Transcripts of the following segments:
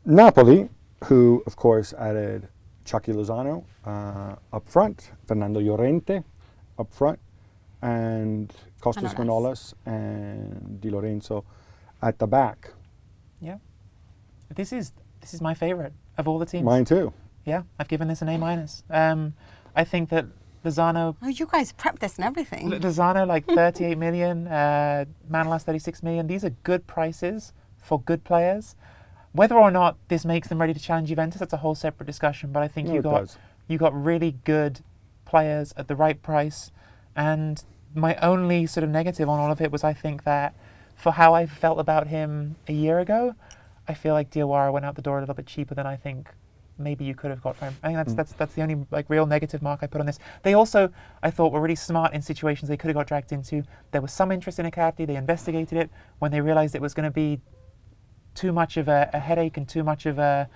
Napoli, who of course added Chucky Lozano up front, Fernando Llorente up front, and Kostas Manolas and Di Lorenzo at the back. Yeah. This is my favorite of all the teams. Mine too. Yeah, I've given this an A-. I think that Lozano... Oh, you guys prepped this and everything. Lozano, like 38 million, Manolas 36 million. These are good prices for good players. Whether or not this makes them ready to challenge Juventus, that's a whole separate discussion. But I think you got really good players at the right price. And my only sort of negative on all of it was I think that for how I felt about him a year ago, I feel like Diawara went out the door a little bit cheaper than I think maybe you could have got for him. I think that's the only like real negative mark I put on this. They also, I thought, were really smart in situations they could have got dragged into. There was some interest in Icardi. They investigated it. When they realised it was going to be too much of a headache and too much of a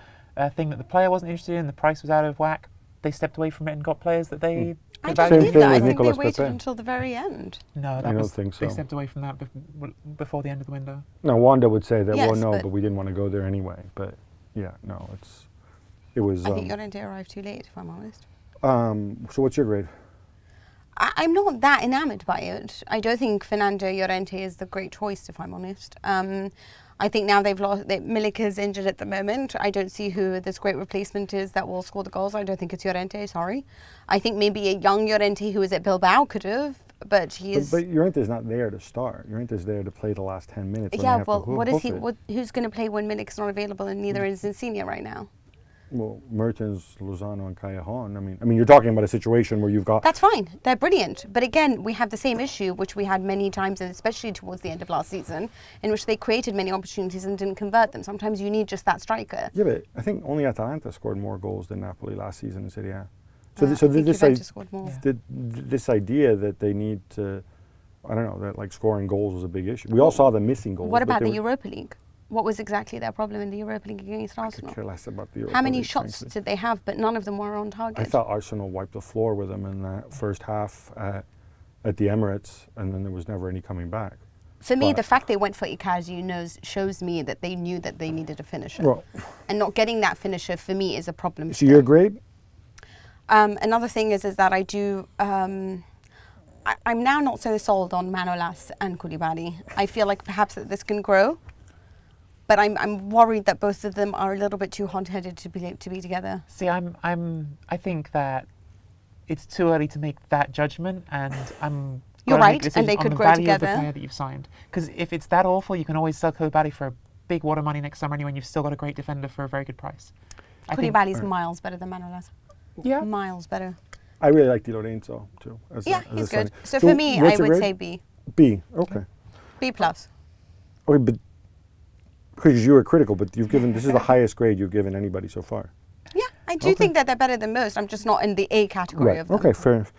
thing that the player wasn't interested in, the price was out of whack, they stepped away from it and got players that they... I don't believe that. I think they waited until the very end. No, I don't think so. They stepped away from that before the end of the window. No, Wanda would say that, Yes, well, no, but we didn't want to go there anyway. But yeah, no, it was... I think Llorente arrived too late, if I'm honest. So what's your grade? I'm not that enamoured by it. I don't think Fernando Llorente is the great choice, if I'm honest. I think now they've lost... Milik is injured at the moment. I don't see who this great replacement is that will score the goals. I don't think it's Llorente, sorry. I think maybe a young Llorente who is at Bilbao could have, but he is... But Llorente's not there to start. Llorente's there to play the last 10 minutes. Yeah, well, who's going to play when Milik's not available and neither is Insigne right now? Well, Mertens, Lozano, and Callejon. I mean, you're talking about a situation where you've got... That's fine. They're brilliant. But again, we have the same issue, which we had many times, and especially towards the end of last season, in which they created many opportunities and didn't convert them. Sometimes you need just that striker. Yeah, but I think only Atalanta scored more goals than Napoli last season in Serie A. This idea that they need to, I don't know, that like scoring goals was a big issue. We all saw them missing goals. What about the Europa League? What was exactly their problem in the Europa League against Arsenal? I could care less about the Europa How many League, shots frankly. did they have, but none of them were on target? I thought Arsenal wiped the floor with them in that first half at the Emirates, and then there was never any coming back. For me, the fact they went for Icardi shows me that they knew that they needed a finisher. Well, and not getting that finisher, for me, is a problem. So your grade? Another thing is that I do... I'm now not so sold on Manolas and Koulibaly. I feel like perhaps that this can grow. But I'm worried that both of them are a little bit too hot-headed to be together. See, I think that it's too early to make that judgment, and You're right, and they could grow together. The player that you've signed, because if it's that awful, you can always sell Koulibaly for big water money next summer anyway, and you've still got a great defender for a very good price. Koulibaly's miles better than Manolas. Yeah, miles better. I really like Di Lorenzo too. He's good. So for me, I would say B. B. Okay. B plus. Okay, but because you were critical, but you've given this is the highest grade you've given anybody so far. Yeah, I do think that they're better than most. I'm just not in the A category of them. Okay, fair enough.